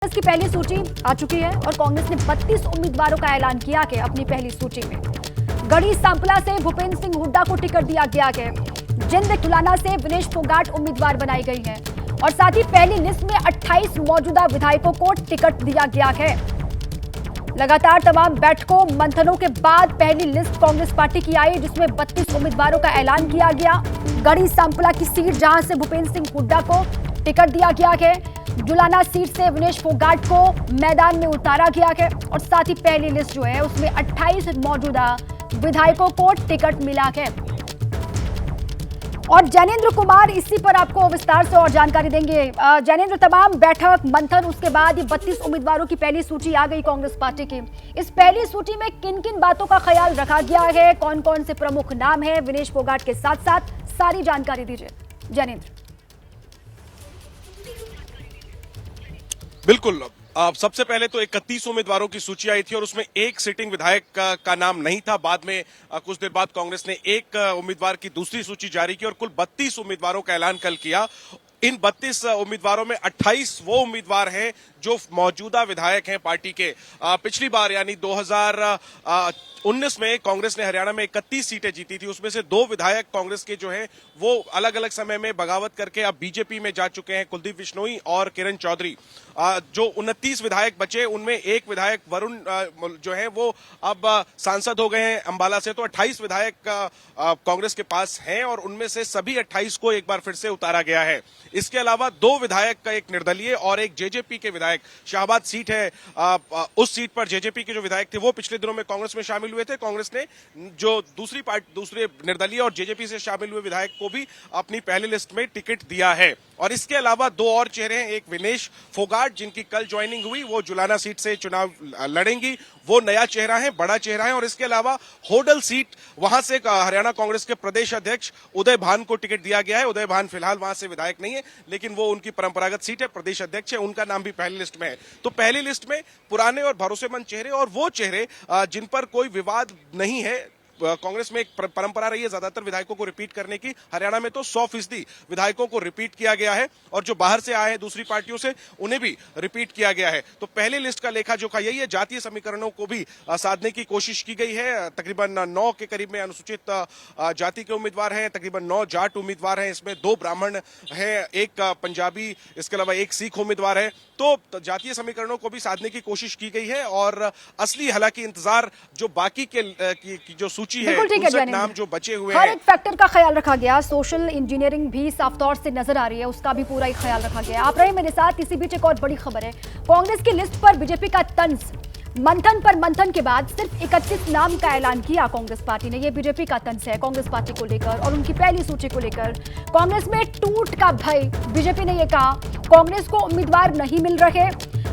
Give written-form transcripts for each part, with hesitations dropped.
की पहली सूची आ चुकी है और कांग्रेस ने 32 उम्मीदवारों का ऐलान किया कि अपनी पहली सूची में गढ़ी सांपला से भूपेंद्र सिंह हुड्डा को टिकट दिया गया है। जिंद तुलाना से विनेश फोगाट उम्मीदवार बनाई गई हैं और साथ ही पहली लिस्ट में 28 मौजूदा विधायकों को टिकट दिया गया है। लगातार तमाम बैठकों मंथनों के बाद पहली लिस्ट कांग्रेस पार्टी की आई, जिसमें 32 उम्मीदवारों का ऐलान किया गया। गढ़ी सांपला की सीट जहां से भूपेंद्र सिंह हुड्डा को टिकट दिया गया है, जुलाना सीट से विनेश फोगाट को मैदान में उतारा गया है और साथ ही पहली लिस्ट जो है उसमें 28 मौजूदा विधायकों को टिकट मिला है। और जैनेंद्र कुमार इसी पर आपको विस्तार से और जानकारी देंगे। जैनेंद्र, तमाम बैठक मंथन उसके बाद ये 32 उम्मीदवारों की पहली सूची आ गई कांग्रेस पार्टी की। इस पहली सूची में किन किन बातों का ख्याल रखा गया है, कौन कौन से प्रमुख नाम है विनेश फोगाट के साथ साथ, सारी जानकारी दीजिए जैनेंद्र। बिल्कुल, सबसे पहले तो 31 उम्मीदवारों की सूची आई थी और उसमें एक सिटिंग विधायक का नाम नहीं था। बाद में कुछ देर बाद कांग्रेस ने एक उम्मीदवार की दूसरी सूची जारी की और कुल 32 उम्मीदवारों का ऐलान कल किया। इन 32 उम्मीदवारों में 28 वो उम्मीदवार हैं जो मौजूदा विधायक हैं पार्टी के। पिछली बार यानी 2019 में कांग्रेस ने हरियाणा में 31 सीटें जीती थी, उसमें से 2 विधायक कांग्रेस के जो हैं वो अलग अलग समय में बगावत करके अब बीजेपी में जा चुके हैं, कुलदीप बिश्नोई और किरण चौधरी। जो 29 विधायक बचे उनमें एक विधायक वरुण जो है वो अब सांसद हो गए हैं अंबाला से, तो 28 विधायक कांग्रेस के पास हैं और उनमें से सभी 28 को एक बार फिर से उतारा गया है। इसके अलावा 2 विधायक का, एक निर्दलीय और एक जेजेपी के विधायक। शाहबाद सीट है, उस सीट पर जेजेपी के जो विधायक थे वो पिछले दिनों में कांग्रेस में शामिल हुए थे। कांग्रेस ने जो दूसरे निर्दलीय और जेजेपी से शामिल हुए विधायक को भी अपनी पहली लिस्ट में टिकट दिया है। और इसके अलावा 2 और चेहरे हैं, एक विनेश फोगाट जिनकी कल ज्वाइनिंग हुई, वो जुलाना सीट से चुनाव लड़ेंगी, वो नया चेहरा है, बड़ा चेहरा है। और इसके अलावा होडल सीट, वहां से हरियाणा कांग्रेस के प्रदेश अध्यक्ष उदय भान को टिकट दिया गया है। उदय भान फिलहाल वहां से विधायक नहीं है, लेकिन वो उनकी परंपरागत सीट है, प्रदेश अध्यक्ष है, उनका नाम भी पहली लिस्ट में है। तो पहली लिस्ट में पुराने और भरोसेमंद चेहरे और वो चेहरे जिन पर कोई विवाद नहीं है। कांग्रेस में एक परंपरा रही है ज्यादातर विधायकों को रिपीट करने की, हरियाणा में तो 100% विधायकों को रिपीट किया गया है और जो बाहर से आए हैं दूसरी पार्टियों से उन्हें भी रिपीट किया गया है। तो पहले लिस्ट का लेखा जोखा यही है। जातीय समीकरणों को भी साधने की कोशिश की गई है। तकरीबन 9 के करीब में अनुसूचित जाति के उम्मीदवार हैं, तकरीबन 9 जाट उम्मीदवार हैं, इसमें 2 ब्राह्मण हैं, एक पंजाबी, इसके अलावा एक सिख उम्मीदवार है। तो जातीय समीकरणों को भी साधने की कोशिश की गई है और असली हालांकि इंतजार जो बाकी की जो सूची है, नाम जो बचे हुए हर एक फैक्टर का ख्याल रखा गया। सोशल इंजीनियरिंग भी साफ तौर से नजर आ रही है, उसका भी पूरा ही ख्याल रखा गया। आप रहे मेरे साथ। इसी बीच एक और बड़ी खबर है, कांग्रेस की लिस्ट पर बीजेपी का तंज। मंथन पर मंथन के बाद सिर्फ 31 नाम का ऐलान किया कांग्रेस पार्टी ने। यह बीजेपी का तंज है कांग्रेस पार्टी को लेकर और उनकी पहली सूची को लेकर। कांग्रेस में टूट का भय, बीजेपी ने यह कहा कांग्रेस को उम्मीदवार नहीं मिल रहे,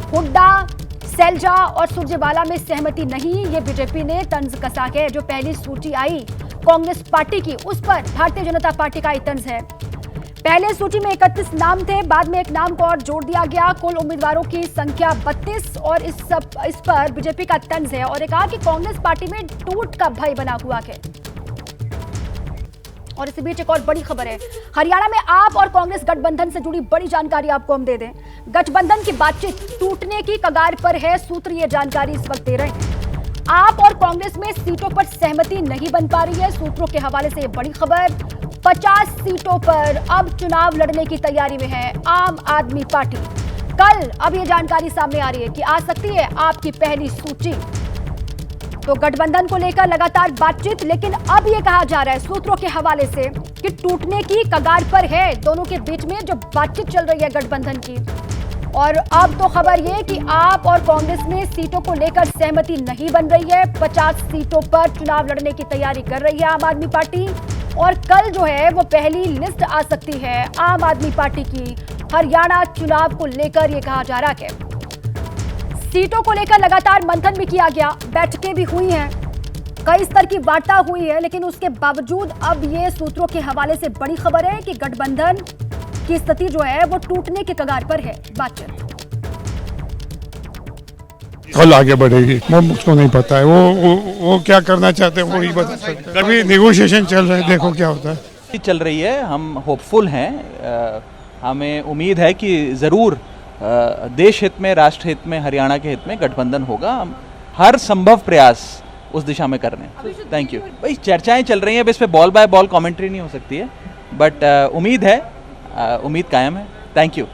हुड्डा, सैलजा और सुरजेवाला में सहमति नहीं, ये बीजेपी ने तंज कसा है। जो पहली सूची आई कांग्रेस पार्टी की, उस पर भारतीय जनता पार्टी का ही तंज है। पहले सूची में 31 नाम थे, बाद में एक नाम को और जोड़ दिया गया, कुल उम्मीदवारों की संख्या 32 और इस पर बीजेपी का तंज है और कहा कि कांग्रेस पार्टी में टूट का भय बना हुआ है। और इसी बीच एक और बड़ी खबर है, हरियाणा में आप और कांग्रेस गठबंधन से जुड़ी बड़ी जानकारी आपको हम दे दें। गठबंधन की बातचीत टूटने की कगार पर है, सूत्र ये जानकारी इस वक्त दे रहे हैं। आप और कांग्रेस में सीटों पर सहमति नहीं बन पा रही है, सूत्रों के हवाले से ये बड़ी खबर। 50 सीटों पर अब चुनाव लड़ने की तैयारी में है आम आदमी पार्टी। कल अब ये जानकारी सामने आ रही है कि आ सकती है आपकी पहली सूची। तो गठबंधन को लेकर लगातार बातचीत, लेकिन अब यह कहा जा रहा है सूत्रों के हवाले से कि टूटने की कगार पर है दोनों के बीच में जो बातचीत चल रही है गठबंधन की। और अब तो खबर यह कि आप और कांग्रेस में सीटों को लेकर सहमति नहीं बन रही है। 50 सीटों पर चुनाव लड़ने की तैयारी कर रही है आम आदमी पार्टी और कल जो है वो पहली लिस्ट आ सकती है आम आदमी पार्टी की हरियाणा चुनाव को लेकर। यह कहा जा रहा है सीटों को लेकर लगातार मंथन भी किया गया, बैठकें भी हुई हैं, कई स्तर की वार्ता हुई है, लेकिन उसके बावजूद अब ये सूत्रों के हवाले से बड़ी खबर है कि गठबंधन की स्थिति जो है वो टूटने के कगार पर है। बातचीत कल आगे बढ़ेगी, वो मुझको नहीं पता है, वो क्या करना चाहते हैं वो ही बता सकते हैं। अभी नेगोशिएशन चल रहा है, देखो क्या होता है। चल रही है, हम होपफुल हैं, हमें उम्मीद है कि ज़रूर देश हित में, राष्ट्र हित में, हरियाणा के हित में गठबंधन होगा। हम हर संभव प्रयास उस दिशा में कर रहे हैं। Thank you. भाई चर्चाएं चल रही हैं, अब इस पे बॉल बाय बॉल कमेंट्री नहीं हो सकती है, बट उम्मीद है, उम्मीद कायम है। Thank you.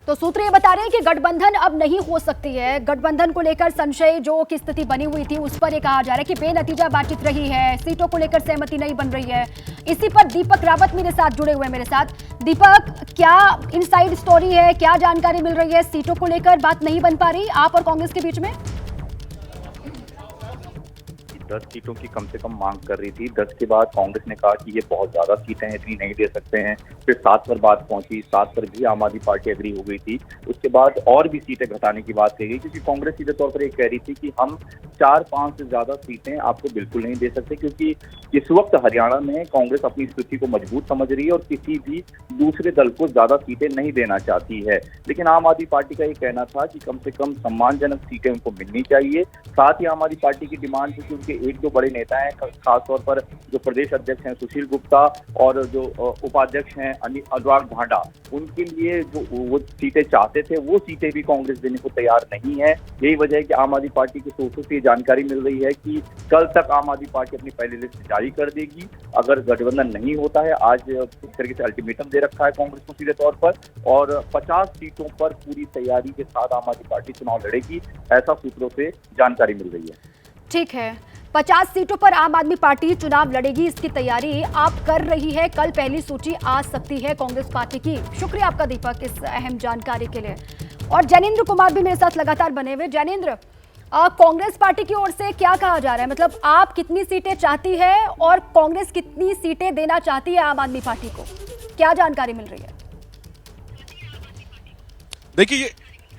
तो सूत्र ये बता रहे हैं कि गठबंधन अब नहीं हो सकती है। गठबंधन को लेकर संशय जो की स्थिति बनी हुई थी उस पर यह कहा जा रहा है कि बेनतीजा बातचीत रही है, सीटों को लेकर सहमति नहीं बन रही है। इसी पर दीपक रावत मेरे साथ जुड़े हुए हैं। मेरे साथ दीपक, क्या इनसाइड स्टोरी है, क्या जानकारी मिल रही है? सीटों को लेकर बात नहीं बन पा रही आप और कांग्रेस के बीच में? 10 सीटों की कम से कम मांग कर रही थी। 10 के बाद कांग्रेस ने कहा कि ये बहुत ज्यादा सीटें हैं, इतनी नहीं दे सकते हैं। फिर 7 पर बात पहुंची, 7 पर भी आम आदमी पार्टी एग्री हो गई थी। उसके बाद और भी सीटें घटाने की बात कही गई, क्योंकि कांग्रेस सीधे तौर पर ये कह रही थी कि हम 4-5 से ज्यादा सीटें आपको बिल्कुल नहीं दे सकते, क्योंकि इस वक्त हरियाणा में कांग्रेस अपनी स्थिति को मजबूत समझ रही है और किसी भी दूसरे दल को ज्यादा सीटें नहीं देना चाहती है। लेकिन आम आदमी पार्टी का ये कहना था कि कम से कम सम्मानजनक सीटें उनको मिलनी चाहिए। साथ ही आम आदमी पार्टी की डिमांड थी कि उनके एक दो बड़े नेता हैं, खासतौर पर जो प्रदेश अध्यक्ष हैं सुशील गुप्ता और जो उपाध्यक्ष हैं अनुराग ढांडा, उनके लिए जो वो सीटें चाहते थे वो सीटें भी कांग्रेस देने को तैयार नहीं है। यही वजह है कि आम आदमी पार्टी के सोर्सों से जानकारी मिल रही है कि कल तक आम आदमी पार्टी अपनी पहली लिस्ट जारी कर देगी अगर गठबंधन नहीं होता है। आज इस तरीके से अल्टीमेटम दे रखा है कांग्रेस को सीधे तौर पर, और 50 सीटों पर पूरी तैयारी के साथ आम आदमी पार्टी चुनाव लड़ेगी, ऐसा सूत्रों से जानकारी मिल रही है। ठीक है, 50 सीटों पर आम आदमी पार्टी चुनाव लड़ेगी, इसकी तैयारी आप कर रही है। कल पहली सूची आ सकती है कांग्रेस पार्टी की। शुक्रिया आपका दीपक इस अहम जानकारी के लिए। और जैनेंद्र कुमार भी मेरे साथ लगातार बने हुए। जैनेंद्र, कांग्रेस पार्टी की ओर से क्या कहा जा रहा है? मतलब आप कितनी सीटें चाहती है और कांग्रेस कितनी सीटें देना चाहती है आम आदमी पार्टी को? क्या जानकारी मिल रही है? देखिए,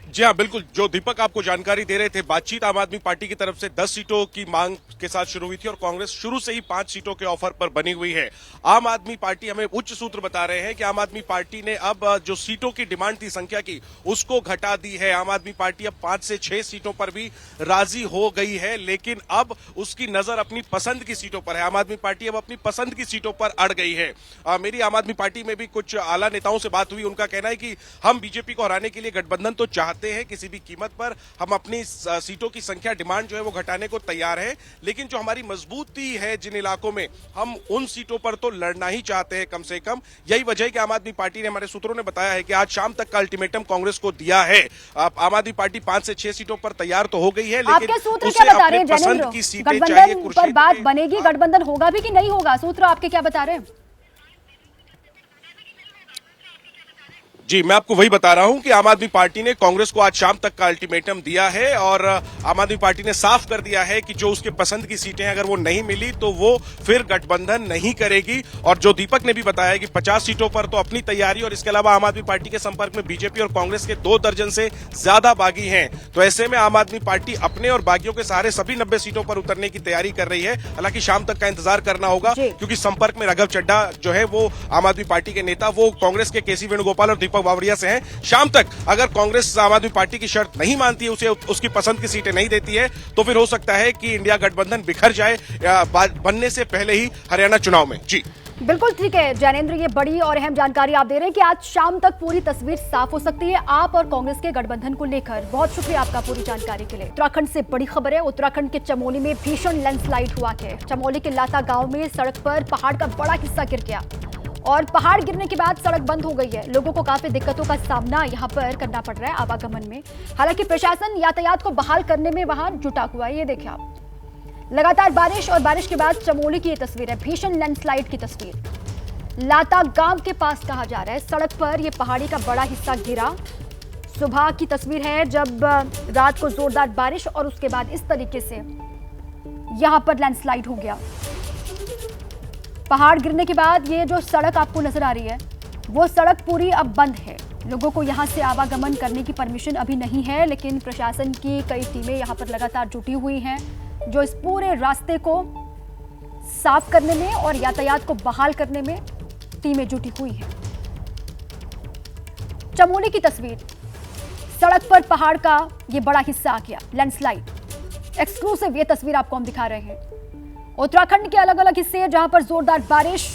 जी हाँ, बिल्कुल जो दीपक आपको जानकारी दे रहे थे, बातचीत आम आदमी पार्टी की तरफ से 10 सीटों की मांग के साथ शुरू हुई थी और कांग्रेस शुरू से ही 5 सीटों के ऑफर पर बनी हुई है। आम आदमी पार्टी, हमें उच्च सूत्र बता रहे हैं कि आम आदमी पार्टी ने अब जो सीटों की डिमांड थी संख्या की, उसको घटा दी है। आम आदमी पार्टी अब 5 से 6 सीटों पर भी राजी हो गई है, लेकिन अब उसकी नजर अपनी पसंद की सीटों पर है। आम आदमी पार्टी अब अपनी पसंद की सीटों पर अड़ गई है। मेरी आम आदमी पार्टी में भी कुछ आला नेताओं से बात हुई, उनका कहना है कि हम बीजेपी को हराने के लिए गठबंधन तो चाहते हैं किसी भी कीमत पर, हम अपनी सीटों की संख्या डिमांड जो है वो घटाने को तैयार है, लेकिन जो हमारी मजबूती है जिन इलाकों में, हम उन सीटों पर तो लड़ना ही चाहते हैं कम से कम। यही वजह है कि आम आदमी पार्टी ने, हमारे सूत्रों ने बताया है कि आज शाम तक का अल्टीमेटम कांग्रेस को दिया है। आम आदमी पार्टी 5 से 6 सीटों पर तैयार तो हो गई है, लेकिन आपके सूत्र क्या बता रहे हैं पसंद की सीटें चाहिए। गठबंधन पर बात बनेगी, गठबंधन होगा भी कि नहीं होगा? सूत्र आपके क्या बता रहे हैं? जी, मैं आपको वही बता रहा हूं कि आम आदमी पार्टी ने कांग्रेस को आज शाम तक का अल्टीमेटम दिया है और आम आदमी पार्टी ने साफ कर दिया है कि जो उसके पसंद की सीटें अगर वो नहीं मिली तो वो फिर गठबंधन नहीं करेगी। और जो दीपक ने भी बताया कि 50 सीटों पर तो अपनी तैयारी, और इसके अलावा आम आदमी पार्टी के संपर्क में बीजेपी और कांग्रेस के 2 दर्जन से ज्यादा बागी हैं। तो ऐसे में आम आदमी पार्टी अपने और बागियों के सहारे सभी 90 सीटों पर उतरने की तैयारी कर रही है। हालांकि शाम तक का इंतजार करना होगा, क्योंकि संपर्क में राघव चड्ढा जो है वो आम आदमी पार्टी के नेता, वो कांग्रेस के केसी वेणुगोपाल और दीपक बावरिया से हैं। शाम तक अगर कांग्रेस आम आदमी पार्टी की शर्त नहीं मानती है, उसे उसकी पसंद की सीटें नहीं देती है, तो फिर हो सकता है कि इंडिया गठबंधन बिखर जाए बनने से पहले ही हरियाणा चुनाव में। जी बिल्कुल ठीक है जैनेंद्र, ये बड़ी और अहम जानकारी आप दे रहे हैं कि आज शाम तक पूरी तस्वीर साफ हो सकती है आप और कांग्रेस के गठबंधन को लेकर। बहुत शुक्रिया आपका पूरी जानकारी के लिए। उत्तराखंड से बड़ी खबर है। उत्तराखंड के चमोली में भीषण लैंडस्लाइड हुआ है। चमोली के लाता गांव में सड़क पर पहाड़ का बड़ा हिस्सा गिर गया और पहाड़ गिरने के बाद सड़क बंद हो गई है। लोगों को काफी दिक्कतों का सामना यहां पर करना पड़ रहा है आवागमन में। हालांकि प्रशासन यातायात को बहाल करने में वहां जुटा हुआ है। ये देखिए आप, लगातार बारिश और बारिश के बाद चमोली की ये तस्वीर है, भीषण लैंडस्लाइड की तस्वीर। लाता गांव के पास कहा जा रहा है सड़क पर यह पहाड़ी का बड़ा हिस्सा गिरा। सुबह की तस्वीर है जब रात को जोरदार बारिश और उसके बाद इस तरीके से यहां पर लैंडस्लाइड हो गया। पहाड़ गिरने के बाद ये जो सड़क आपको नजर आ रही है वो सड़क पूरी अब बंद है। लोगों को यहां से आवागमन करने की परमिशन अभी नहीं है, लेकिन प्रशासन की कई टीमें यहां पर लगातार जुटी हुई हैं जो इस पूरे रास्ते को साफ करने में और यातायात को बहाल करने में टीमें जुटी हुई हैं। चमोली की तस्वीर, सड़क पर पहाड़ का ये बड़ा हिस्सा आ गया, लैंडस्लाइड। एक्सक्लूसिव ये तस्वीर आपको हम दिखा रहे हैं। उत्तराखंड के अलग अलग हिस्से जहां पर जोरदार बारिश,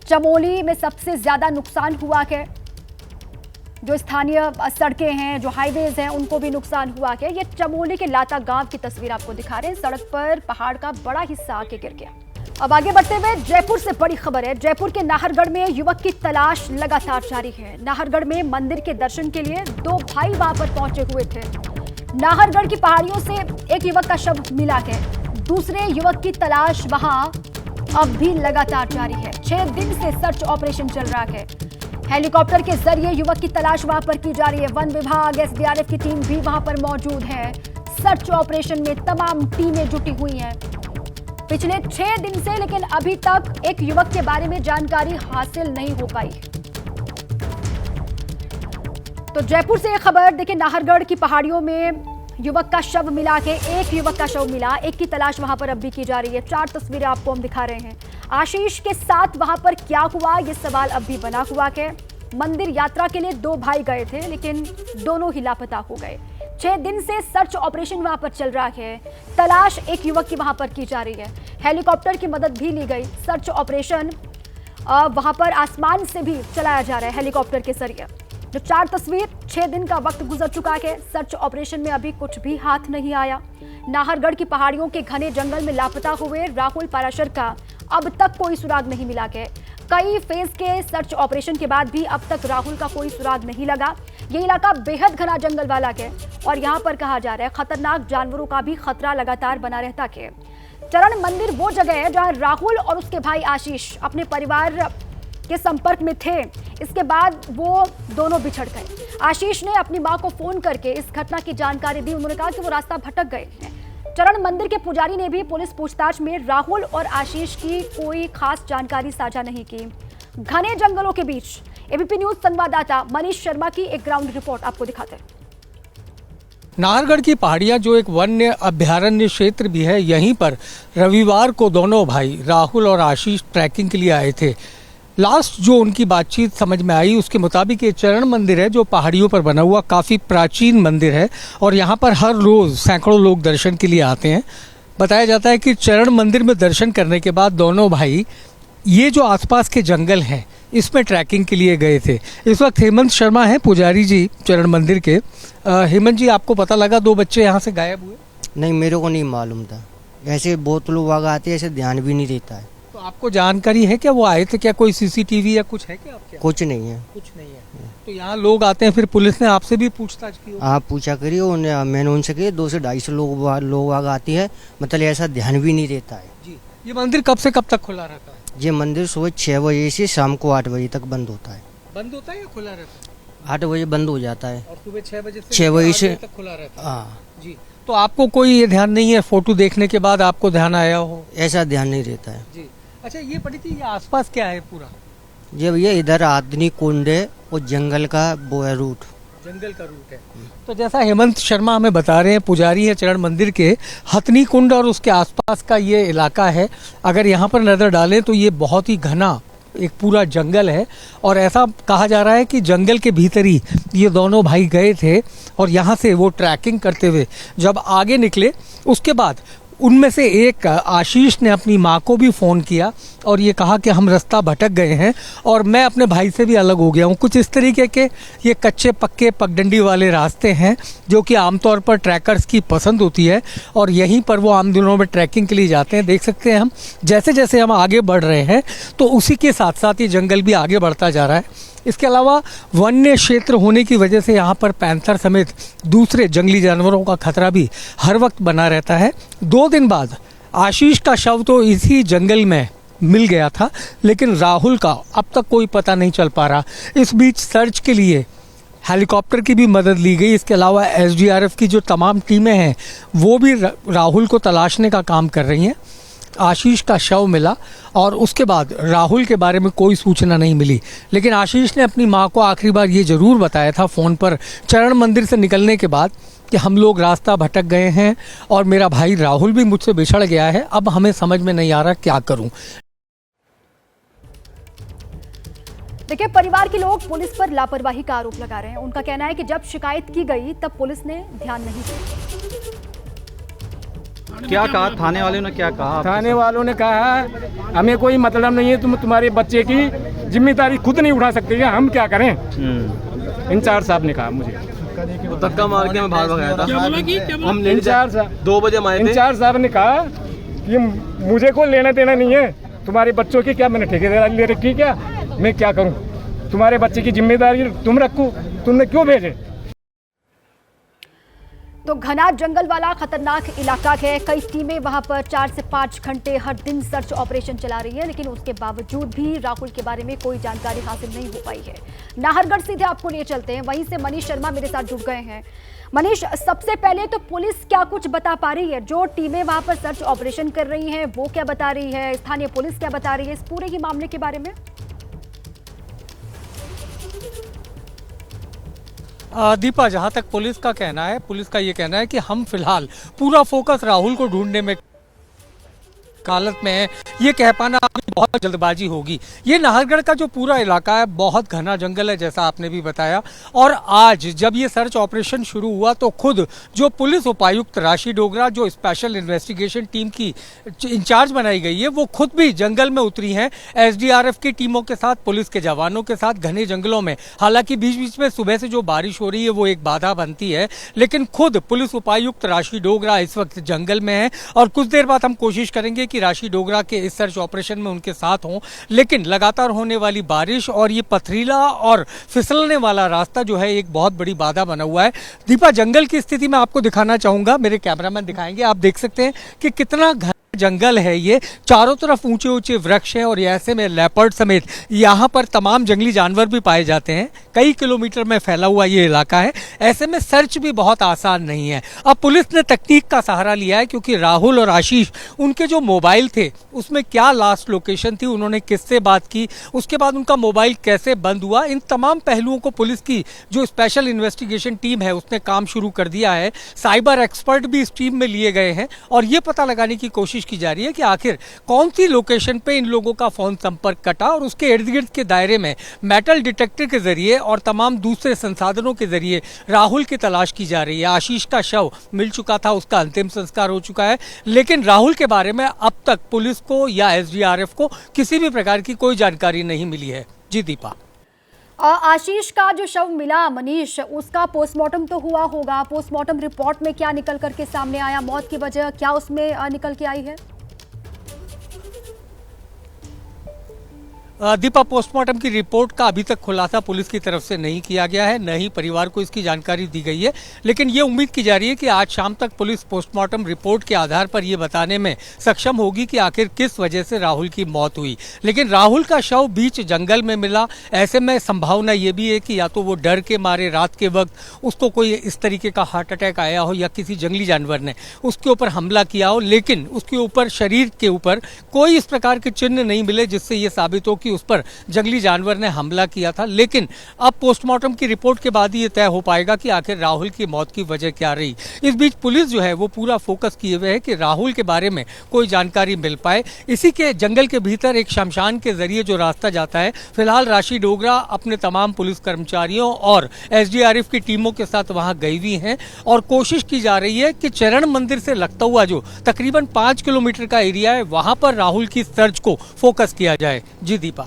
चमोली में सबसे ज्यादा नुकसान हुआ है। जो स्थानीय सड़कें हैं, जो हाईवेज हैं, उनको भी नुकसान हुआ है। ये चमोली के लाता गांव की तस्वीर आपको दिखा रहे हैं। सड़क पर पहाड़ का बड़ा हिस्सा आके गिर गया। अब आगे बढ़ते हुए जयपुर से बड़ी खबर है। जयपुर के नाहरगढ़ में युवक की तलाश लगातार जारी है। नाहरगढ़ में मंदिर के दर्शन के लिए दो भाई वहां पर पहुंचे हुए थे। नाहरगढ़ की पहाड़ियों से एक युवक का शव मिला है। दूसरे युवक की तलाश वहां अब भी लगातार जारी है। 6 दिन से सर्च ऑपरेशन चल रहा है। हेलीकॉप्टर के जरिए युवक की तलाश वहां पर की जा रही है। वन विभाग, एसडीआरएफ की टीम भी वहां पर मौजूद है। सर्च ऑपरेशन में तमाम टीमें जुटी हुई हैं पिछले 6 दिन से, लेकिन अभी तक एक युवक के बारे में जानकारी हासिल नहीं हो पाई। तो जयपुर से एक खबर देखिए, नाहरगढ़ की पहाड़ियों में युवक का शव मिला के एक युवक का शव मिला, एक की तलाश वहां पर अब भी की जा रही है। 4 तस्वीरें आपको हम दिखा रहे हैं। आशीष के साथ वहां पर क्या हुआ, ये सवाल अब भी बना हुआ है। मंदिर यात्रा के लिए 2 भाई गए थे, लेकिन दोनों ही लापता हो गए। 6 दिन से सर्च ऑपरेशन वहां पर चल रहा है। तलाश एक युवक की वहां पर की जा रही है। हेलीकॉप्टर की मदद भी ली गई। सर्च ऑपरेशन वहां पर आसमान से भी चलाया जा रहा है हेलीकॉप्टर के जरिए। जो 4 तस्वीर, 6 दिन का वक्त गुजर चुका है। सर्च ऑपरेशन में अभी कुछ भी हाथ नहीं आया। नाहरगढ़ की पहाड़ियों के घने जंगल में लापता हुए राहुल पाराशर का अब तक कोई सुराग नहीं मिला है। कई फेज के सर्च ऑपरेशन के बाद भी अब तक राहुल का कोई सुराग नहीं लगा। ये इलाका बेहद घना जंगल वाला है और यहाँ पर कहा जा रहा है खतरनाक जानवरों का भी खतरा लगातार बना रहता है। चरण मंदिर वो जगह है जहाँ राहुल और उसके भाई आशीष अपने परिवार के संपर्क में थे। इसके बाद वो दोनों बिछड़ गए। आशीष ने अपनी मां को फोन करके इस घटना की जानकारी दी। उन्होंने कहा कि वो रास्ता भटक गए हैं। चरण मंदिर के पुजारी ने भी पुलिस पूछताछ में राहुल और आशीष की कोई खास जानकारी साझा नहीं की। घने जंगलों के बीच एबीपी न्यूज संवाददाता मनीष शर्मा की एक ग्राउंड रिपोर्ट आपको दिखाते हैं। नाहरगढ़ की पहाड़ियां जो एक वन्य अभ्यारण्य क्षेत्र भी है, यहीं पर रविवार को दोनों भाई राहुल और आशीष ट्रैकिंग के लिए आए थे। लास्ट जो उनकी बातचीत समझ में आई उसके मुताबिक ये चरण मंदिर है जो पहाड़ियों पर बना हुआ काफ़ी प्राचीन मंदिर है और यहाँ पर हर रोज़ सैकड़ों लोग दर्शन के लिए आते हैं। बताया जाता है कि चरण मंदिर में दर्शन करने के बाद दोनों भाई ये जो आसपास के जंगल हैं इसमें ट्रैकिंग के लिए गए थे। इस वक्त हेमंत शर्मा हैं पुजारी जी चरण मंदिर के। हेमंत जी, आपको पता लगा 2 बच्चे यहाँ से गायब हुए? नहीं, मेरे को नहीं मालूम था। ऐसे बहुत लोग आगे आते हैं, ऐसे ध्यान भी नहीं देता है। तो आपको जानकारी है क्या वो आए थे? क्या कोई सीसीटीवी या कुछ है क्या आपके? कुछ नहीं है। कुछ नहीं है। तो यहाँ लोग आते हैं, फिर पुलिस ने आपसे भी पूछताछ की? आप पूछा करिए, मैंने उनसे कही 200 से 250 लोग आगे आती है, मतलब ऐसा ध्यान भी नहीं देता है जी। ये मंदिर कब से कब तक खुला रहता है? ये मंदिर सुबह 6 बजे से शाम को 8 बजे तक बंद होता है। बंद होता है या खुला रहता है? 8 बजे बंद हो जाता है और सुबह 6 बजे से 6 बजे से तक खुला रहता है। हाँ जी। तो आपको कोई ये ध्यान नहीं है, फोटो देखने के बाद आपको ध्यान आया हो? ऐसा ध्यान नहीं रहता है जी। अच्छा, ये पड़ी थी, ये आसपास क्या है पूरा? ये भैया इधर आदनी कुंड है और जंगल का वो है रूट, जंगल का रूट है। तो जैसा हेमंत शर्मा हमें बता रहे हैं, पुजारी है चरण मंदिर के, हथनी कुंड और उसके आसपास का ये इलाका है। अगर यहाँ पर नज़र डालें तो ये बहुत ही घना एक पूरा जंगल है और ऐसा कहा जा रहा है कि जंगल के भीतर ही ये दोनों भाई गए थे और यहाँ से वो ट्रैकिंग करते हुए जब आगे निकले उसके बाद उनमें से एक आशीष ने अपनी माँ को भी फ़ोन किया और ये कहा कि हम रास्ता भटक गए हैं और मैं अपने भाई से भी अलग हो गया हूँ। कुछ इस तरीके के ये कच्चे पक्के पगडंडी वाले रास्ते हैं जो कि आमतौर पर ट्रैकर्स की पसंद होती है और यहीं पर वो आम दिनों में ट्रैकिंग के लिए जाते हैं। देख सकते हैं हम, जैसे जैसे हम आगे बढ़ रहे हैं तो उसी के साथ साथ ये जंगल भी आगे बढ़ता जा रहा है। इसके अलावा वन्य क्षेत्र होने की वजह से यहाँ पर पैंथर समेत दूसरे जंगली जानवरों का खतरा भी हर वक्त बना रहता है। 2 दिन बाद आशीष का शव तो इसी जंगल में मिल गया था, लेकिन राहुल का अब तक कोई पता नहीं चल पा रहा। इस बीच सर्च के लिए हेलीकॉप्टर की भी मदद ली गई। इसके अलावा एसडीआरएफ की जो तमाम टीमें हैं वो भी राहुल को तलाशने का काम कर रही हैं। आशीष का शव मिला और उसके बाद राहुल के बारे में कोई सूचना नहीं मिली, लेकिन आशीष ने अपनी मां को आखिरी बार ये ज़रूर बताया था फ़ोन पर चरण मंदिर से निकलने के बाद कि हम लोग रास्ता भटक गए हैं और मेरा भाई राहुल भी मुझसे बिछड़ गया है, अब हमें समझ में नहीं आ रहा क्या करूं। देखिए, परिवार के लोग पुलिस पर लापरवाही का आरोप लगा रहे हैं। उनका कहना है कि जब शिकायत की गई तब पुलिस ने ध्यान नहीं दिया। क्या कहा थाने वालों ने? क्या कहा? थाने वालों ने कहा हमें कोई मतलब नहीं है, तुम्हारे बच्चे की जिम्मेदारी खुद नहीं उठा सकते, हम क्या करें? इंचार्ज साहब ने कहा मुझे। तो धक्का मार के मैं भाग गया था। हम इंचार्ज साहब 2 बजे आए थे। इंचार्ज साहब ने कहा कि मुझे कोई लेना देना नहीं है, तुम्हारे बच्चों की क्या मैंने ठेकेदारी ले रखी क्या, मैं क्या करूं, तुम्हारे बच्चे की जिम्मेदारी तुम रखो, तुमने क्यों भेजे। तो घना जंगल वाला खतरनाक इलाका है। कई टीमें वहां पर 4 से 5 घंटे हर दिन सर्च ऑपरेशन चला रही है, लेकिन उसके बावजूद भी राहुल के बारे में कोई जानकारी हासिल नहीं हो पाई है। नाहरगढ़ सीधे आपको ले चलते हैं, वहीं से मनीष शर्मा मेरे साथ जुड़ गए हैं। मनीष, सबसे पहले तो पुलिस क्या कुछ बता पा रही है? जो टीमें वहां पर सर्च ऑपरेशन कर रही हैं वो क्या बता रही है? स्थानीय पुलिस क्या बता रही है इस पूरे ही मामले के बारे में? दीपा, जहां तक पुलिस का कहना है, पुलिस का ये कहना है कि हम फिलहाल पूरा फोकस राहुल को ढूंढने में हालत में है। ये कह पाना बहुत जल्दबाजी होगी। ये नाहरगढ़ का जो पूरा इलाका है बहुत घना जंगल है, जैसा आपने भी बताया। और आज जब ये सर्च ऑपरेशन शुरू हुआ तो खुद जो पुलिस उपायुक्त राशि डोगरा, जो स्पेशल इन्वेस्टिगेशन टीम की इंचार्ज बनाई गई है, वो खुद भी जंगल में उतरी हैं एसडीआरएफ की टीमों के साथ, पुलिस के जवानों के साथ घने जंगलों में। हालांकि बीच बीच में सुबह से जो बारिश हो रही है वो एक बाधा बनती है, लेकिन खुद पुलिस उपायुक्त राशि डोगरा इस वक्त जंगल में है। और कुछ देर बाद हम कोशिश करेंगे कि राशि डोगरा के इस सर्च ऑपरेशन में उनके साथ हों, लेकिन लगातार होने वाली बारिश और ये पथरीला और फिसलने वाला रास्ता जो है एक बहुत बड़ी बाधा बना हुआ है। दीपा, जंगल की स्थिति मैं आपको दिखाना चाहूंगा, मेरे कैमरामैन दिखाएंगे। आप देख सकते हैं कि कितना घना जंगल है ये, चारों तरफ ऊंचे ऊंचे वृक्ष हैं और ऐसे में लेपर्ड समेत यहाँ पर तमाम जंगली जानवर भी पाए जाते हैं। कई किलोमीटर में फैला हुआ ये इलाका है, ऐसे में सर्च भी बहुत आसान नहीं है। अब पुलिस ने तकनीक का सहारा लिया है, क्योंकि राहुल और आशीष, उनके जो मोबाइल थे उसमें क्या लास्ट लोकेशन थी, उन्होंने किससे बात की, उसके बाद उनका मोबाइल कैसे बंद हुआ, इन तमाम पहलुओं को पुलिस की जो स्पेशल इन्वेस्टिगेशन टीम है उसने काम शुरू कर दिया है। साइबर एक्सपर्ट भी इस टीम में लिए गए हैं और ये पता लगाने की कोशिश की जा रही है कि आखिर कौन सी लोकेशन पे इन लोगों का फोन संपर्क कटा, और उसके इर्द गिर्द के दायरे में मेटल डिटेक्टर के जरिए और तमाम दूसरे संसाधनों के जरिए राहुल की तलाश की जा रही है। आशीष का शव मिल चुका था, उसका अंतिम संस्कार हो चुका है, लेकिन राहुल के बारे में अब तक पुलिस को या एसडीआरएफ को किसी भी प्रकार की कोई जानकारी नहीं मिली है। जी दीपा। आशीष का जो शव मिला मनीष, उसका पोस्टमार्टम तो हुआ होगा, पोस्टमार्टम रिपोर्ट में क्या निकल करके सामने आया, मौत की वजह क्या उसमें निकल के आई है? दीपा, पोस्टमार्टम की रिपोर्ट का अभी तक खुलासा पुलिस की तरफ से नहीं किया गया है, न ही परिवार को इसकी जानकारी दी गई है, लेकिन ये उम्मीद की जा रही है कि आज शाम तक पुलिस पोस्टमार्टम रिपोर्ट के आधार पर यह बताने में सक्षम होगी कि आखिर किस वजह से राहुल की मौत हुई। लेकिन राहुल का शव बीच जंगल में मिला, ऐसे में संभावना ये भी है कि या तो वो डर के मारे रात के वक्त उसको कोई इस तरीके का हार्ट अटैक आया हो या किसी जंगली जानवर ने उसके ऊपर हमला किया हो, लेकिन उसके ऊपर, शरीर के ऊपर कोई इस प्रकार के चिन्ह नहीं मिले जिससे ये साबित हो कि उस पर जंगली जानवर ने हमला किया था। लेकिन अब पोस्टमार्टम की रिपोर्ट के बाद ही ये तय हो पाएगा कि आखिर राहुल की मौत की वजह क्या रही। इस बीच पुलिस जो है वो पूरा फोकस किए हुए है कि राहुल के बारे में कोई जानकारी मिल पाए। इसी के जंगल के भीतर एक शमशान के जरिए जो रास्ता जाता है, फिलहाल राशि डोगरा अपने तमाम पुलिस कर्मचारियों और एसडीआरएफ की टीमों के साथ वहां गई हुई हैं और कोशिश की जा रही है कि चरण मंदिर से लगता हुआ जो तकरीबन 5 किलोमीटर का एरिया है वहां पर राहुल की सर्च को फोकस किया जाए। जी दीपा।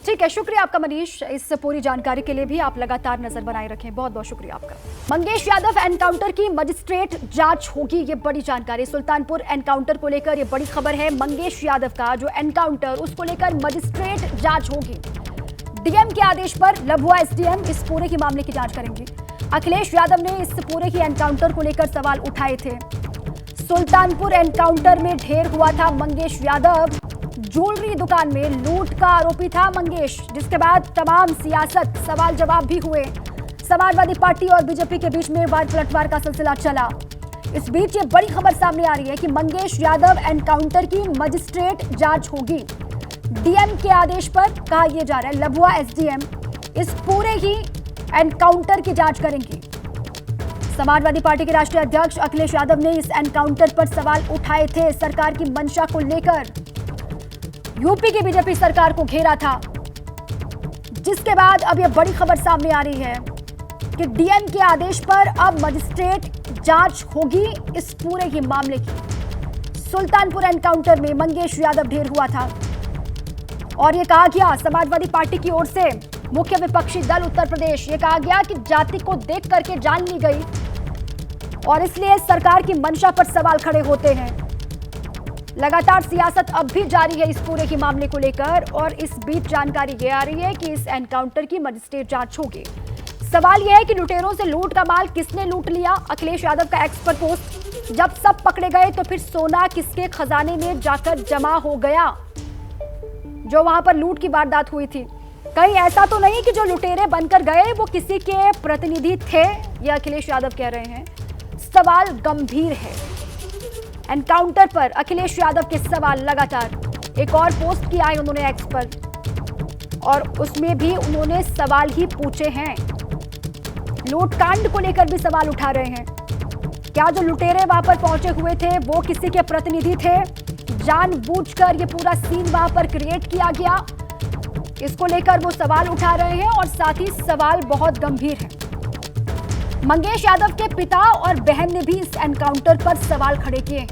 ठीक है, शुक्रिया आपका मनीष, इस पूरी जानकारी के लिए भी आप लगातार नजर बनाए रखें। बहुत बहुत शुक्रिया आपका। मंगेश यादव एनकाउंटर की मजिस्ट्रेट जांच होगी, ये बड़ी जानकारी। सुल्तानपुर एनकाउंटर को लेकर ये बड़ी खबर है। मंगेश यादव का जो एनकाउंटर, उसको लेकर मजिस्ट्रेट जांच होगी। डीएम के आदेश पर लभुआ एसडीएम इस पूरे की मामले की जांच करेंगे। अखिलेश यादव ने इस पूरे की एनकाउंटर को लेकर सवाल उठाए थे। सुल्तानपुर एनकाउंटर में ढेर हुआ था मंगेश यादव। ज्वेलरी दुकान में लूट का आरोपी था मंगेश, जिसके बाद तमाम सियासत, सवाल जवाब भी हुए। समाजवादी पार्टी और बीजेपी के बीच में वार पलटवार का सिलसिला चला। इस बीच ये बड़ी खबर सामने आ रही है कि मंगेश यादव एनकाउंटर की मजिस्ट्रेट जांच होगी। डीएम के आदेश पर कहा यह जा रहा है, लभुआ एसडीएम इस पूरे ही एनकाउंटर की जांच करेंगी। समाजवादी पार्टी के राष्ट्रीय अध्यक्ष अखिलेश यादव ने इस एनकाउंटर पर सवाल उठाए थे सरकार की मंशा को लेकर। यूपी की बीजेपी सरकार को घेरा था, जिसके बाद अब यह बड़ी खबर सामने आ रही है कि डीएम के आदेश पर अब मजिस्ट्रेट जांच होगी इस पूरे ही मामले की। सुल्तानपुर एनकाउंटर में मंगेश यादव ढेर हुआ था और यह कहा गया समाजवादी पार्टी की ओर से मुख्य विपक्षी दल उत्तर प्रदेश, ये कहा गया कि जाति को देख करके जान ली गई और इसलिए सरकार की मंशा पर सवाल खड़े होते हैं। लगातार सियासत अब भी जारी है इस पूरे के मामले को लेकर और इस बीच जानकारी ये आ रही है कि इस एनकाउंटर की मजिस्ट्रेट जांच होगी। सवाल यह है कि लुटेरों से लूट का माल किसने लूट लिया। अखिलेश यादव का एक्स पर पोस्ट, जब सब पकड़े गए तो फिर सोना किसके खजाने में जाकर जमा हो गया जो वहां पर लूट की वारदात हुई थी। कहीं ऐसा तो नहीं कि जो लुटेरे बनकर गए वो किसी के प्रतिनिधि थे, यह अखिलेश यादव कह रहे हैं। सवाल गंभीर है। एनकाउंटर पर अखिलेश यादव के सवाल लगातार। एक और पोस्ट किया है उन्होंने एक्स पर और उसमें भी उन्होंने सवाल ही पूछे हैं। लूटकांड को लेकर भी सवाल उठा रहे हैं। क्या जो लुटेरे वहां पर पहुंचे हुए थे वो किसी के प्रतिनिधि थे? जानबूझकर ये पूरा सीन वहां पर क्रिएट किया गया, इसको लेकर वो सवाल उठा रहे हैं और साथ ही सवाल बहुत गंभीर है। मंगेश यादव के पिता और बहन ने भी इस एनकाउंटर पर सवाल खड़े किए हैं।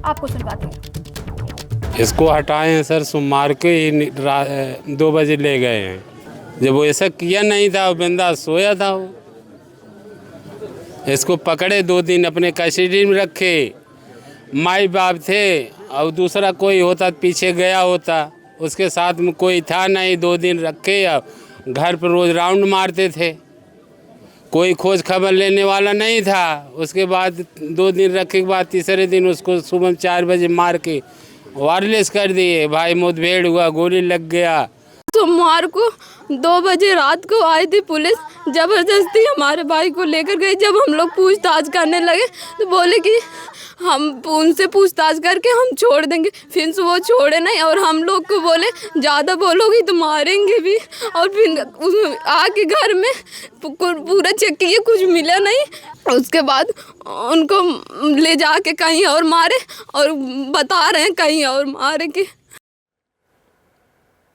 आपको सुनवाते हैं। इसको हटाए हैं सर, सोमवार के ही 2 बजे ले गए हैं। जब वो ऐसा किया नहीं था, वो बंदा सोया था। वो इसको पकड़े 2 दिन अपने कस्टडी में रखे। माई बाप थे और दूसरा कोई होता पीछे गया होता, उसके साथ में कोई था नहीं। 2 दिन रखे, घर पर रोज राउंड मारते थे, कोई खोज खबर लेने वाला नहीं था। उसके बाद 2 दिन रखे के बाद तीसरे दिन उसको सुबह 4 बजे मार के वायरलेस कर दिए। भाई मुठभेड़ हुआ, गोली लग गया। सोमवार को 2 बजे रात को आई थी पुलिस, जबरदस्ती हमारे भाई को लेकर गई। जब हम लोग पूछताछ करने लगे तो बोले कि हम उनसे पूछताछ करके हम छोड़ देंगे। फिर वो छोड़े नहीं और हम लोग को बोले ज़्यादा बोलोगी तो मारेंगे भी। और फिर आके घर में पूरा चेक किए, कुछ मिला नहीं। उसके बाद उनको ले जाके कहीं और मारे और बता रहे हैं कहीं और मारे के।